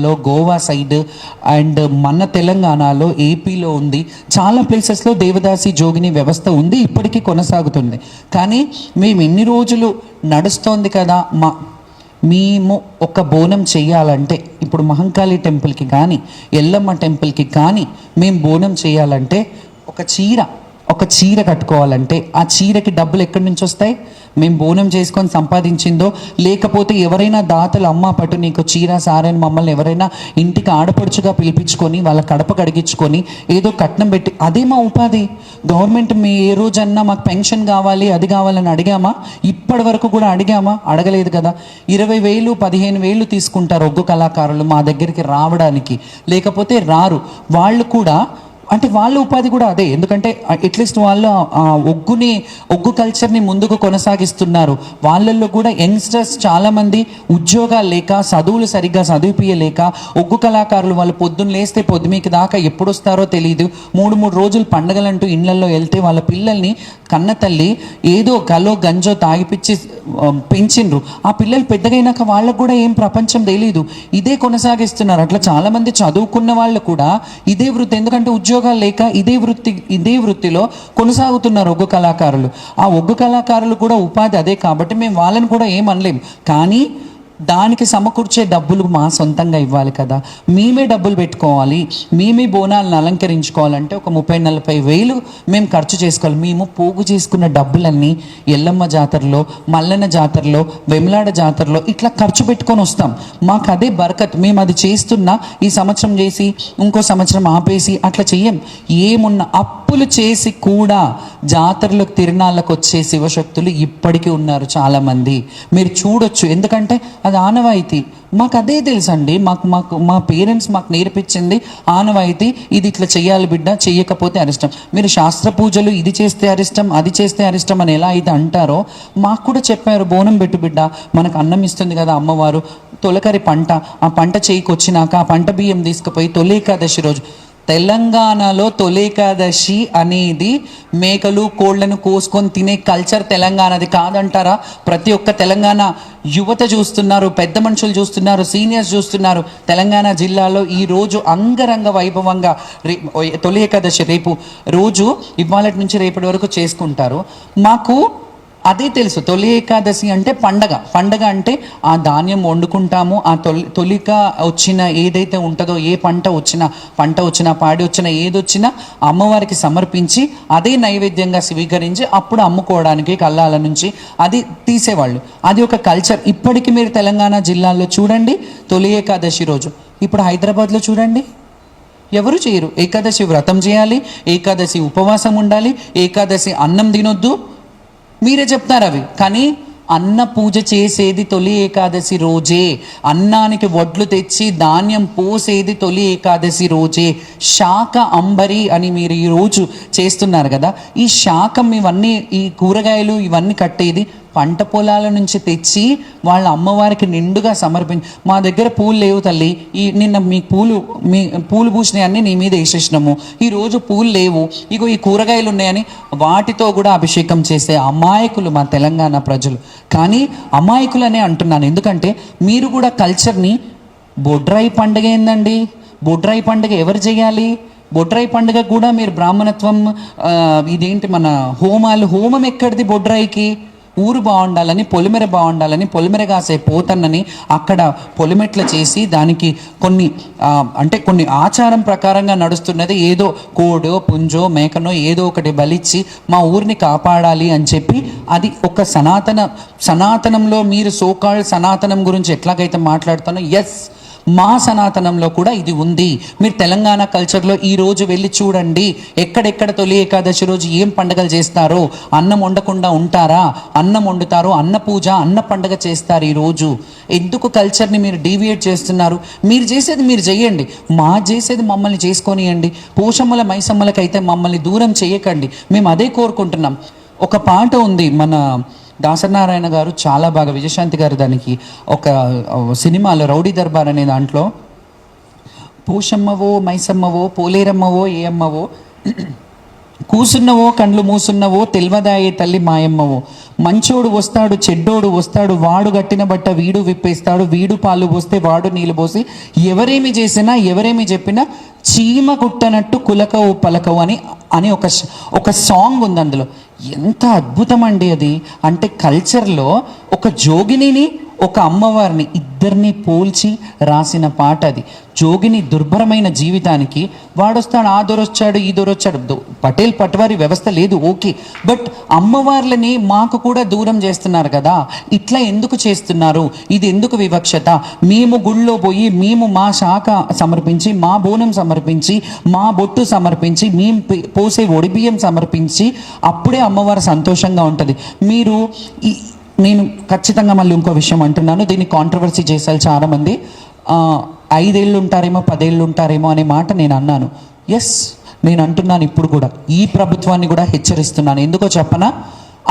కర్ణాటకలో, Goa side and మన తెలంగాణలో, ఏపీలో ఉంది. చాలా ప్లేసెస్లో దేవదాసి జోగిని వ్యవస్థ ఉంది, ఇప్పటికీ కొనసాగుతుంది. కానీ మేము ఎన్ని రోజులు నడుస్తోంది కదా, మేము ఒక బోనం చేయాలంటే ఇప్పుడు మహంకాళి టెంపుల్కి కానీ ఎల్లమ్మ టెంపుల్కి కానీ మేము బోనం చేయాలంటే ఒక చీర కట్టుకోవాలంటే ఆ చీరకి డబ్బులు ఎక్కడి నుంచి వస్తాయి? మేము బోనం చేసుకొని సంపాదించిందో, లేకపోతే ఎవరైనా దాతలు అమ్మ పట్టు నీకు చీర సారని మమ్మల్ని ఎవరైనా ఇంటికి ఆడపడుచుగా పిలిపించుకొని వాళ్ళ కడప కడిగించుకొని ఏదో కట్నం పెట్టి, అదే మా ఉపాధి. గవర్నమెంట్ మీ ఏ రోజన్నా మాకు పెన్షన్ కావాలి అది కావాలని అడిగామా? ఇప్పటి వరకు కూడా అడిగామా? అడగలేదు కదా. 20,000 15,000 తీసుకుంటారు ఒగ్గు కళాకారులు మా దగ్గరికి రావడానికి, లేకపోతే రారు. వాళ్ళు కూడా అంటే వాళ్ళ ఉపాధి కూడా అదే. ఎందుకంటే అట్లీస్ట్ వాళ్ళు ఒగ్గు కల్చర్ని ముందుకు కొనసాగిస్తున్నారు. వాళ్ళల్లో కూడా యంగ్స్టర్స్ చాలామంది ఉద్యోగాలు లేక, చదువులు సరిగ్గా చదివిపియలేక, ఒగ్గు కళాకారులు వాళ్ళు పొద్దున్న లేస్తే పొద్దుమీకి దాకా ఎప్పుడు వస్తారో తెలియదు. 3 రోజులు పండగలంటూ ఇళ్లలో వెళ్తే వాళ్ళ పిల్లల్ని కన్న తల్లి ఏదో గలో గంజో తాగిపిచ్చి పెంచిండ్రు. ఆ పిల్లలు పెద్దగైనాక వాళ్ళకు కూడా ఏం ప్రపంచం తెలీదు, ఇదే కొనసాగిస్తున్నారు. అట్లా చాలామంది చదువుకున్న వాళ్ళు కూడా ఇదే వృత్తి, ఎందుకంటే ఉద్యోగాలు లేక ఇదే వృత్తిలో కొనసాగుతున్నారు ఒగ్గు కళాకారులు. ఆ ఒగ్గు కళాకారులు కూడా ఉపాధి అదే కాబట్టి మేము వాళ్ళని కూడా ఏం అనలేం. కానీ దానికి సమకూర్చే డబ్బులు మా సొంతంగా ఇవ్వాలి కదా. మేమే డబ్బులు పెట్టుకోవాలి, మేమే బోనాలను అలంకరించుకోవాలంటే ఒక 30-40 వేలు మేము ఖర్చు చేసుకోవాలి. మేము పోగు చేసుకున్న డబ్బులన్నీ ఎల్లమ్మ జాతరలో, మల్లన్న జాతరలో, వెమ్లాడ జాతరలో ఇట్లా ఖర్చు పెట్టుకొని వస్తాం. మాకు అదే బరకత్. మేము అది చేస్తున్నా ఈ సంవత్సరం చేసి ఇంకో సంవత్సరం ఆపేసి అట్లా చెయ్యం. ఏమున్నా అప్పులు చేసి కూడా జాతరలకు తిరునాళ్ళకు వచ్చే శివశక్తులు ఇప్పటికీ ఉన్నారు చాలామంది. మీరు చూడొచ్చు, ఎందుకంటే అది ఆనవాయితీ. మాకు అదే తెలుసండి. మా పేరెంట్స్ మాకు నేర్పించింది ఆనవాయితీ. ఇది ఇట్లా చెయ్యాలి బిడ్డ, చెయ్యకపోతే అరిష్టం. మీరు శాస్త్ర పూజలు ఇది చేస్తే అరిష్టం, అది చేస్తే అరిష్టం అని ఎలా అయితే అంటారో మాకు కూడా చెప్పారు. బోనం పెట్టు బిడ్డ, మనకు అన్నం ఇస్తుంది కదా అమ్మవారు. తొలకరి పంట, ఆ పంట చేయికి వచ్చినాక ఆ పంట బియ్యం తీసుకుపోయి తొలి ఏకాదశి రోజు, తెలంగాణలో తొలి ఏకాదశి అనేది మేకలు కోళ్లను కోసుకొని తినే కల్చర్ తెలంగాణది కాదంటారా? ప్రతి ఒక్క తెలంగాణ యువత చూస్తున్నారు, పెద్ద మనుషులు చూస్తున్నారు, సీనియర్స్ చూస్తున్నారు. తెలంగాణ జిల్లాలో ఈరోజు అంగరంగ వైభవంగా తొలి ఏకాదశి రేపు రోజు, ఇవాళ నుంచి రేపటి వరకు చేసుకుంటారు. మాకు అదే తెలుసు. తొలి ఏకాదశి అంటే పండగ అంటే ఆ ధాన్యం వండుకుంటాము. ఆ తొలిక వచ్చిన ఏదైతే ఉంటుందో, ఏ పంట వచ్చినా పాడి వచ్చినా ఏదొచ్చినా అమ్మవారికి సమర్పించి అదే నైవేద్యంగా స్వీకరించి అప్పుడు అమ్ముకోవడానికి కళ్ళాల నుంచి అది తీసేవాళ్ళు. అది ఒక కల్చర్. ఇప్పటికీ మీరు తెలంగాణ జిల్లాల్లో చూడండి, తొలి ఏకాదశి రోజు. ఇప్పుడు హైదరాబాద్లో చూడండి, ఎవరు చేయరు. ఏకాదశి వ్రతం చేయాలి, ఏకాదశి ఉపవాసం ఉండాలి, ఏకాదశి అన్నం తినొద్దు, మీరే చెప్తారు అవి. కానీ అన్న పూజ చేసేది తొలి ఏకాదశి రోజే. అన్నానికి వడ్లు తెచ్చి ధాన్యం పోసేది తొలి ఏకాదశి రోజే. శాక అంబరి అని మీరు ఈరోజు చేస్తున్నారు కదా, ఈ శాకం ఇవన్నీ, ఈ కూరగాయలు ఇవన్నీ కట్టేది పంట పొలాల నుంచి తెచ్చి వాళ్ళ అమ్మవారికి నిండుగా మా దగ్గర పూలు లేవు తల్లి, నిన్న మీ పూలు పూసినాయన్నీ నీ మీద వేసేసినాము, ఈరోజు పూలు లేవు, ఇగో ఈ కూరగాయలు ఉన్నాయని వాటితో కూడా అభిషేకం చేసే అమాయకులు మా తెలంగాణ ప్రజలు. కానీ అమాయకులనే అంటున్నాను, ఎందుకంటే మీరు కూడా కల్చర్ని, బొడ్రాయి పండుగ ఏందండి? బొడ్రాయి పండుగ ఎవరు చేయాలి? బొడ్రాయి పండుగ కూడా మీరు బ్రాహ్మణత్వం, ఇదేంటి మన హోమం ఎక్కడిది? బొడ్రాయికి ఊరు బాగుండాలని, పొలిమెర కాసే పోతన్నని అక్కడ పొలిమెట్ల చేసి దానికి కొన్ని ఆచారం ప్రకారంగా నడుస్తున్నది. ఏదో కోడో పుంజో మేకనో ఏదో ఒకటి బలిచ్చి మా ఊరిని కాపాడాలి అని చెప్పి, అది ఒక సనాతనంలో మీరు సోకాల్ సనాతనం గురించి ఎట్లాగైతే మాట్లాడుతానో, ఎస్ మా సనాతనంలో కూడా ఇది ఉంది. మీరు తెలంగాణ కల్చర్లో ఈరోజు వెళ్ళి చూడండి, ఎక్కడెక్కడ తొలి ఏకాదశి రోజు ఏం పండుగలు చేస్తారో. అన్నం వండకుండా ఉంటారా? అన్నం వండుతారు, అన్న పూజ, అన్న పండుగ చేస్తారు. ఈరోజు ఎందుకు కల్చర్ని మీరు డీవియేట్ చేస్తున్నారు? మీరు చేసేది మీరు చెయ్యండి, మా చేసేది మమ్మల్ని చేసుకొనియండి. పోషమ్మల మైసమ్మలకైతే మమ్మల్ని దూరం చేయకండి, మేము అదే కోరుకుంటున్నాం. ఒక పాట ఉంది, మన దాసనారాయణ గారు చాలా బాగా, విజయశాంతి గారు దానికి ఒక సినిమాలో రౌడీ దర్బార్ అనే దాంట్లో, పోషమ్మవో మైసమ్మవో పోలేరమ్మవో ఏ అమ్మవో కూసున్నవో కండ్లు మూసున్నవో తెల్వదాయే తల్లి మాయమ్మవో, మంచోడు వస్తాడు చెడ్డోడు వస్తాడు, వాడు గట్టిన బట్ట వీడు విప్పేస్తాడు, వీడు పాలు పోస్తే వాడు నీళ్ళు పోసి, ఎవరేమి చేసినా ఎవరేమి చెప్పినా చీమ కుట్టనట్టు కులకవు పలకవు అని అని ఒక సాంగ్ ఉంది అందులో. ఎంత అద్భుతం అండి అది. అంటే కల్చర్లో ఒక జోగినిని ఒక అమ్మవారిని ఇద్దరిని పోల్చి రాసిన పాట అది. జోగిని దుర్భరమైన జీవితానికి వాడొస్తాడు, ఆ దొరొచ్చాడు ఈ దొరొచ్చాడు. పటేల్ పట్వారి వ్యవస్థ లేదు ఓకే, బట్ అమ్మవార్లని మాకు కూడా దూరం చేస్తున్నారు కదా. ఇట్లా ఎందుకు చేస్తున్నారు? ఇది ఎందుకు వివక్షత? మేము గుళ్ళో పోయి మేము మా శాఖ సమర్పించి, మా బోనం సమర్పించి, మా బొట్టు సమర్పించి, మేము పోసే ఒడిబియ్యం సమర్పించి అప్పుడే అమ్మవారు సంతోషంగా ఉంటుంది. మీరు నేను ఖచ్చితంగా మళ్ళీ ఇంకో విషయం అంటున్నాను, దీన్ని కాంట్రవర్సీ చేశారు చాలామంది. 5 ఏళ్ళు ఉంటారేమో 10 ఏళ్ళు ఉంటారేమో అనే మాట నేను అన్నాను. ఎస్, నేను అంటున్నాను ఇప్పుడు కూడా, ఈ ప్రభుత్వాన్ని కూడా హెచ్చరిస్తున్నాను. ఎందుకో చెప్పనా?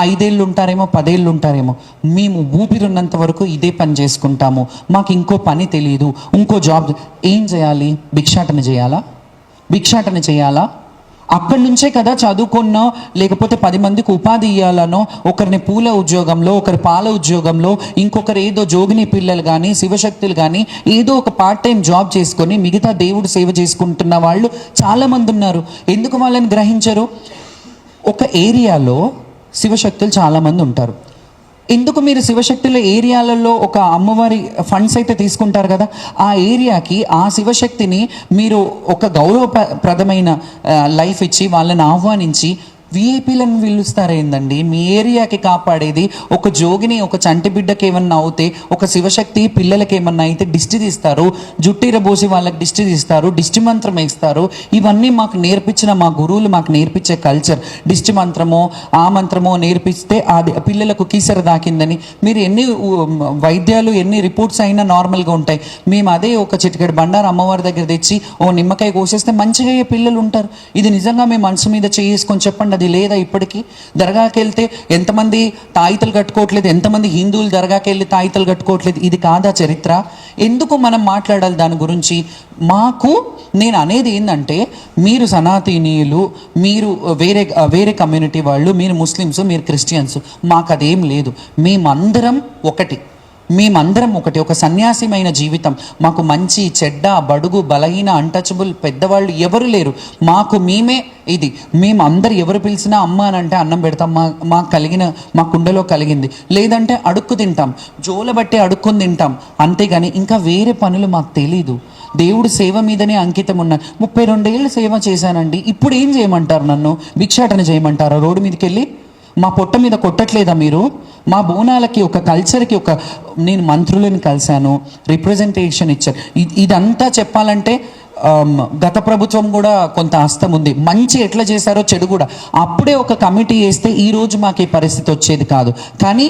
5 ఏళ్ళు ఉంటారేమో 10 ఏళ్ళు ఉంటారేమో, మేము ఊపిరున్నంత వరకు ఇదే పని చేసుకుంటాము. మాకు ఇంకో పని తెలియదు, ఇంకో జాబ్. ఏం చేయాలి? భిక్షాటన చేయాలా? భిక్షాటన చేయాలా? అక్కడి నుంచే కదా చదువుకున్నో లేకపోతే 10 మందికి ఉపాధి ఇవ్వాలనో, ఒకరిని పూల ఉద్యోగంలో, ఒకరి పాల ఉద్యోగంలో, ఇంకొకరు ఏదో జోగిని పిల్లలు కానీ శివశక్తులు కానీ ఏదో ఒక పార్ట్ టైం జాబ్ చేసుకొని మిగతా దేవుడు సేవ చేసుకుంటున్న వాళ్ళు చాలామంది ఉన్నారు. ఎందుకు వాళ్ళని గ్రహించరు? ఒక ఏరియాలో శివశక్తులు చాలామంది ఉంటారు. ఎందుకు మీరు శివశక్తుల ఏరియాలలో ఒక అమ్మవారి ఫండ్స్ అయితే తీసుకుంటారు కదా, ఆ ఏరియాకి ఆ శివశక్తిని మీరు ఒక గౌరవప్రదమైన లైఫ్ ఇచ్చి వాళ్ళని ఆహ్వానించి విఐపీలను పిలుస్తారేందండి? మీ ఏరియాకి కాపాడేది ఒక జోగిని, ఒక చంటి బిడ్డకి ఏమన్నా అవుతే, ఒక శివశక్తి పిల్లలకి ఏమన్నా అయితే దిష్టి తీస్తారు, జుట్టిరబోసి వాళ్ళకి దిష్టి తీస్తారు, దిష్టి మంత్రం వేస్తారు. ఇవన్నీ మాకు నేర్పించిన మా గురువులు మాకు నేర్పించే కల్చర్. దిష్టి మంత్రమో ఆ మంత్రమో నేర్పిస్తే అది పిల్లలకు కీసర దాకిందని మీరు ఎన్ని వైద్యాలు ఎన్ని రిపోర్ట్స్ అయినా నార్మల్గా ఉంటాయి. మేము అదే ఒక చిటికెడు బండారు అమ్మవారి దగ్గర తెచ్చి ఓ నిమ్మకాయ కోసేస్తే మంచిగా అయ్యే పిల్లలు ఉంటారు. ఇది నిజంగా మేము మనసు మీద చేసుకొని చెప్పండి, అది లేదా? ఇప్పటికీ దర్గాకి వెళ్తే ఎంతమంది తాయితలు కట్టుకోవట్లేదు, ఎంతమంది హిందువులు దర్గాకి వెళ్ళి తాయితలు కట్టుకోవట్లేదు? ఇది కాదా చరిత్ర? ఎందుకు మనం మాట్లాడాలి దాని గురించి? మాకు నేను అనేది ఏంటంటే, మీరు సనాతనీయులు, మీరు వేరే కమ్యూనిటీ వాళ్ళు, మీరు ముస్లిమ్స్, మీరు క్రిస్టియన్స్, మాకు అదేం లేదు. మేమందరం ఒకటి, ఒక సన్యాసిమైన జీవితం. మాకు మంచి చెడ్డ బడుగు బలహీన అన్టచబుల్ పెద్దవాళ్ళు ఎవరు లేరు. మాకు మేమే ఇది. మేము అందరు ఎవరు పిలిచినా అమ్మ అని అంటే అన్నం పెడతాం. మాకు కలిగిన మా కుండలో కలిగింది, లేదంటే అడుక్కు తింటాం, జోల బట్టి అడుక్కుని తింటాం. అంతేగాని ఇంకా వేరే పనులు మాకు తెలీదు. దేవుడు సేవ మీదనే అంకితం ఉన్నాను. 32 ఏళ్ళు సేవ చేశానండి. ఇప్పుడు ఏం చేయమంటారు? నన్ను భిక్షాటన చేయమంటారా? రోడ్డు మీదకి వెళ్ళి మా పొట్ట మీద కొట్టట్లేదా మీరు? మా బోనాలకి ఒక కల్చర్కి నేను మంత్రులను కలిశాను, రిప్రజెంటేషన్ ఇచ్చారు. ఇదంతా చెప్పాలంటే గత ప్రభుత్వం కూడా కొంత హస్తం ఉంది. మంచి ఎట్లా చేశారో చెడు కూడా. అప్పుడే ఒక కమిటీ వేస్తే ఈరోజు మాకు ఈ పరిస్థితి వచ్చేది కాదు. కానీ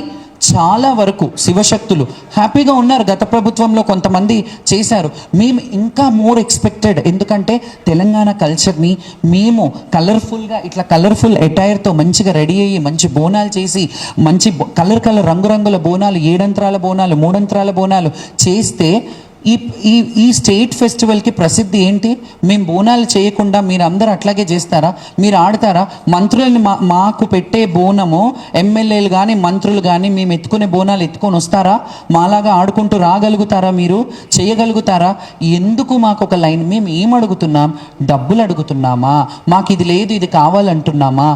చాలా వరకు శివశక్తులు హ్యాపీగా ఉన్నారు. గత ప్రభుత్వంలో కొంతమంది చేశారు. మేము ఇంకా మోర్ ఎక్స్పెక్టెడ్. ఎందుకంటే తెలంగాణ కల్చర్ని మేము కలర్ఫుల్గా ఇట్లా కలర్ఫుల్ అటైర్తో మంచిగా రెడీ అయ్యి మంచి బోనాలు చేసి, మంచి కలర్ రంగురంగుల బోనాలు, 7 అంతరాల బోనాలు, 3 అంతరాల బోనాలు చేస్తే ఈ స్టేట్ ఫెస్టివల్కి ప్రసిద్ధి ఏంటి? మేము బోనాలు చేయకుండా మీరు అందరూ అట్లాగే చేస్తారా? మీరు ఆడతారా? మంత్రులని మాకు పెట్టే బోనము ఎమ్మెల్యేలు కానీ మంత్రులు కానీ మేము ఎత్తుకునే బోనాలు ఎత్తుకొని వస్తారా? మాలాగా ఆడుకుంటూ రాగలుగుతారా? మీరు చేయగలుగుతారా? ఎందుకు మాకు ఒక లైన్? మేము ఏం అడుగుతున్నాం? డబ్బులు అడుగుతున్నామా? మాకు ఇది లేదు ఇది కావాలంటున్నామా?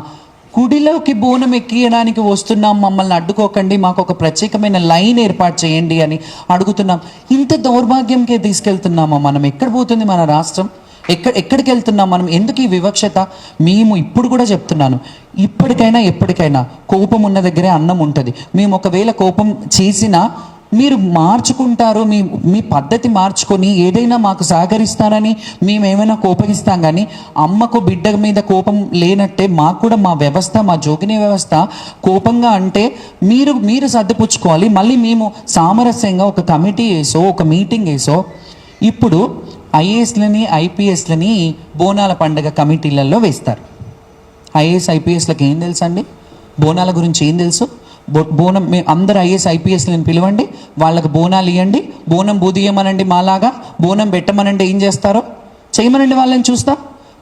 గుడిలోకి బోనం ఎక్కియడానికి వస్తున్నాం, మమ్మల్ని అడ్డుకోకండి, మాకు ఒక ప్రత్యేకమైన లైన్ ఏర్పాటు చేయండి అని అడుగుతున్నాం. ఇంత దౌర్భాగ్యంకే తీసుకెళ్తున్నామా మనం? ఎక్కడ పోతుంది మన రాష్ట్రం? ఎక్కడికి వెళ్తున్నాం మనం? ఎందుకు ఈ వివక్షత? మేము ఇప్పుడు కూడా చెప్తున్నాను, ఇప్పటికైనా ఎప్పటికైనా కోపం ఉన్న దగ్గరే అన్నం ఉంటుంది. మేము ఒకవేళ కోపం చేసినా మీరు మార్చుకుంటారు, మీ పద్ధతి మార్చుకొని ఏదైనా మాకు సహకరిస్తారని మేమేమైనా కోపగిస్తాం. కానీ అమ్మకు బిడ్డ మీద కోపం లేనట్టే మాకు కూడా మా వ్యవస్థ, మా జోగిని వ్యవస్థ కోపంగా అంటే మీరు సర్దిపుచ్చుకోవాలి. మళ్ళీ మేము సామరస్యంగా ఒక కమిటీ వేసో ఒక మీటింగ్ వేసో. ఇప్పుడు ఐఏఎస్లని ఐపీఎస్లని బోనాల పండుగ కమిటీలలో వేస్తారు. ఐఏఎస్ ఐపీఎస్లకు ఏం తెలుసు అండి? బోనాల గురించి ఏం తెలుసు? బోనం అందరు ఐఏఎస్ ఐపీఎస్లను పిలవండి, వాళ్ళకు బోనాలు ఇవ్వండి, బోనం బూదియమనండి, మాలాగా బోనం పెట్టమనండి. ఏం చేస్తారో చేయమనండి, వాళ్ళని చూస్తా.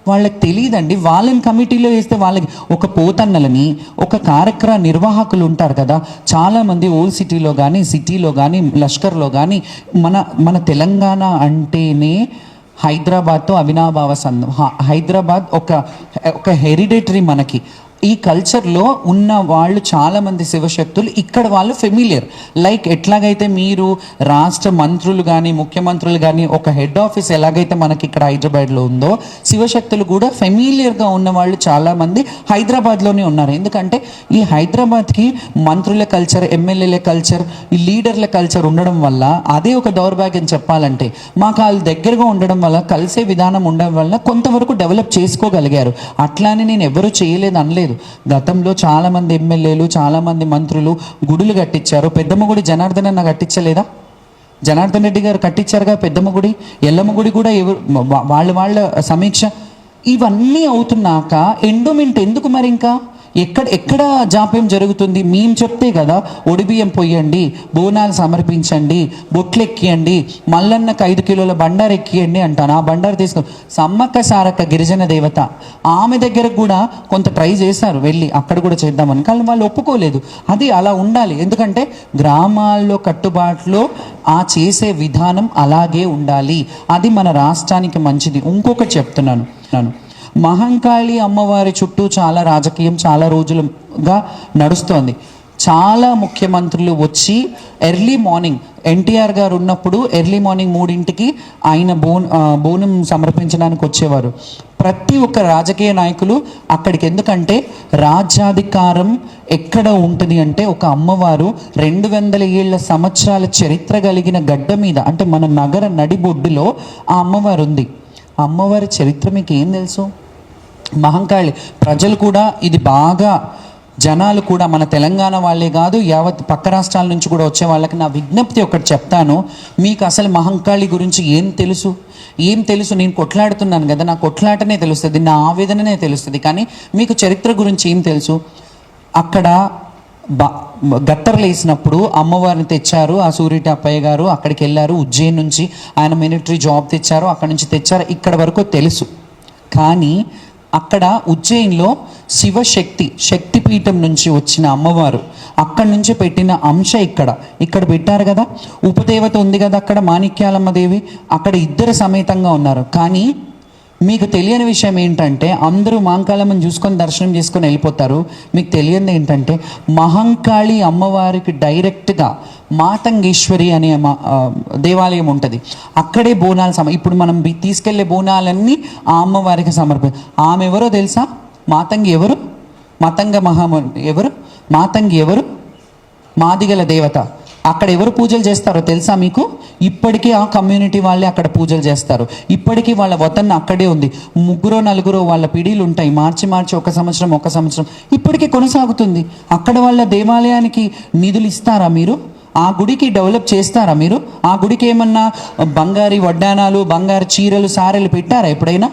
వాళ్ళకి తెలియదండి. వాళ్ళని కమిటీలో వేస్తే వాళ్ళకి ఒక పోతన్నలని, ఒక కార్యక్రమ నిర్వాహకులు ఉంటారు కదా, చాలామంది ఓల్డ్ సిటీలో కానీ లష్కర్లో కానీ మన మన తెలంగాణ అంటేనే హైదరాబాద్తో అవినాభావ సంబంధం. హైదరాబాద్ ఒక హెరిడిటరీ మనకి. ఈ కల్చర్లో ఉన్న వాళ్ళు చాలామంది శివశక్తులు ఇక్కడ వాళ్ళు ఫెమిలియర్. లైక్ ఎట్లాగైతే మీరు రాష్ట్ర మంత్రులు కానీ ముఖ్యమంత్రులు కానీ ఒక హెడ్ ఆఫీస్ ఎలాగైతే మనకి ఇక్కడ హైదరాబాద్లో ఉందో, శివశక్తులు కూడా ఫెమిలియర్గా ఉన్న వాళ్ళు చాలామంది హైదరాబాద్లోనే ఉన్నారు. ఎందుకంటే ఈ హైదరాబాద్కి మంత్రుల కల్చర్, ఎమ్మెల్యేల కల్చర్, ఈ లీడర్ల కల్చర్ ఉండడం వల్ల అదే ఒక దౌర్భాగ్యం చెప్పాలంటే. మాకు వాళ్ళు దగ్గరగా ఉండడం వల్ల, కలిసే విధానం ఉండడం వల్ల కొంతవరకు డెవలప్ చేసుకోగలిగారు. అట్లానే నేను ఎవరు చేయలేదు అనలేదు. గతంలో చాలామంది ఎమ్మెల్యేలు, చాలామంది మంత్రులు గుడులు కట్టించారు. పెద్దమ్మ గుడి జనార్దన్ అన్న కట్టించలేదా? జనార్దన్ రెడ్డి గారు కట్టించారుగా పెద్దమ్మ గుడి. ఎల్లమ్మ గుడి కూడా వాళ్ళ సమీక్ష. ఇవన్నీ అవుతున్నాక ఎండోమెంట్ ఎందుకు మరి? ఇంకా ఎక్కడ జాప్యం జరుగుతుంది? మేము చెప్తే కదా ఒడిబియ్యం పొయ్యండి, బోనాలు సమర్పించండి, బొట్లు ఎక్కియండి, మల్లన్నకు 5 కిలోల బండారు ఎక్కియండి అంటాను. ఆ బండారు తీసుకొని సమ్మక్క సారక్క గిరిజన దేవత, ఆమె దగ్గరకు కూడా కొంత ట్రై చేశారు వెళ్ళి, అక్కడ కూడా చేద్దామని, కానీ వాళ్ళు ఒప్పుకోలేదు. అది అలా ఉండాలి. ఎందుకంటే గ్రామాల్లో కట్టుబాట్లో ఆ చేసే విధానం అలాగే ఉండాలి. అది మన రాష్ట్రానికి మంచిది. ఇంకొకటి చెప్తున్నాను, మహంకాళి అమ్మవారి చుట్టూ చాలా రాజకీయం చాలా రోజులుగా నడుస్తోంది. చాలా ముఖ్యమంత్రులు వచ్చి ఎర్లీ మార్నింగ్, ఎన్టీఆర్ గారు ఉన్నప్పుడు ఎర్లీ మార్నింగ్ 3 ఆయన బోనం సమర్పించడానికి వచ్చేవారు. ప్రతి ఒక్క రాజకీయ నాయకులు అక్కడికి. ఎందుకంటే రాజ్యాధికారం ఎక్కడ ఉంటుంది అంటే ఒక అమ్మవారు 200 ఏళ్ల సంవత్సరాల చరిత్ర కలిగిన గడ్డ మీద, అంటే మన నగర నడిబొడ్డులో ఆ అమ్మవారు ఉంది. ఆ అమ్మవారి చరిత్ర మీకు ఏం తెలుసు? మహంకాళి ప్రజలు కూడా ఇది బాగా, జనాలు కూడా, మన తెలంగాణ వాళ్ళే కాదు యావత్ పక్క రాష్ట్రాల నుంచి కూడా వచ్చే వాళ్ళకి నా విజ్ఞప్తి ఒకటి చెప్తాను. మీకు అసలు మహంకాళి గురించి ఏం తెలుసు? నేను కొట్లాడుతున్నాను కదా, నా కొట్లాటనే తెలుస్తుంది, నా ఆవేదననే తెలుస్తుంది, కానీ మీకు చరిత్ర గురించి ఏం తెలుసు? అక్కడ గట్టర్లు వేసినప్పుడు అమ్మవారిని తెచ్చారు. ఆ సూర్యటి అప్పయ్య గారు అక్కడికి వెళ్ళారు. ఉజ్జయిన్ నుంచి ఆయన మిలిటరీ జాబ్ తెచ్చారు, అక్కడి నుంచి తెచ్చారు, ఇక్కడ వరకు తెలుసు. కానీ అక్కడ ఉజ్జయిన్లో శక్తిపీఠం నుంచి వచ్చిన అమ్మవారు, అక్కడి నుంచి పెట్టిన అంశ ఇక్కడ పెట్టారు కదా. ఉపదేవత ఉంది కదా అక్కడ, మాణిక్యాలమ్మ దేవి, అక్కడ ఇద్దరు సమేతంగా ఉన్నారు. కానీ మీకు తెలియని విషయం ఏంటంటే, అందరూ మహంకాళమ్మని చూసుకొని దర్శనం చేసుకొని వెళ్ళిపోతారు. మీకు తెలియనిది ఏంటంటే, మహంకాళి అమ్మవారికి డైరెక్ట్గా మాతంగేశ్వరి అనే దేవాలయం ఉంటుంది. అక్కడే బోనాలు ఇప్పుడు మనం తీసుకెళ్లే బోనాలన్నీ ఆ అమ్మవారికి ఆమె ఎవరో తెలుసా? మాతంగి ఎవరు? మాతంగి ఎవరు? మాదిగల దేవత. అక్కడ ఎవరు పూజలు చేస్తారో తెలుసా మీకు? ఇప్పటికీ ఆ కమ్యూనిటీ వాళ్ళే అక్కడ పూజలు చేస్తారు. ఇప్పటికీ వాళ్ళ వతన్ అక్కడే ఉంది. 3-4 వాళ్ళ పిడీలు ఉంటాయి. మార్చి ఒక సంవత్సరం ఇప్పటికీ కొనసాగుతుంది. అక్కడ వాళ్ళ దేవాలయానికి నిధులు ఇస్తారా మీరు? ఆ గుడికి డెవలప్ చేస్తారా మీరు? ఆ గుడికి ఏమన్నా బంగారు వడ్డానాలు, బంగారు చీరలు, సారెలు పెట్టారా ఎప్పుడైనా?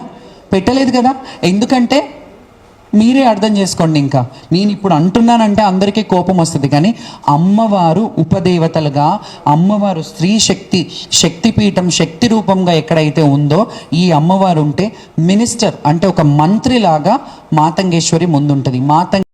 పెట్టలేదు కదా. ఎందుకంటే మీరే అర్థం చేసుకోండి. ఇంకా నేను ఇప్పుడు అంటున్నానంటే అందరికీ కోపం వస్తుంది, కానీ అమ్మవారు ఉపదేవతలుగా, అమ్మవారు స్త్రీ శక్తిపీఠం, శక్తి రూపంగా ఎక్కడైతే ఉందో ఈ అమ్మవారు ఉంటే, మినిస్టర్ అంటే ఒక మంత్రిలాగా మాతంగేశ్వరి ముందుంటుంది.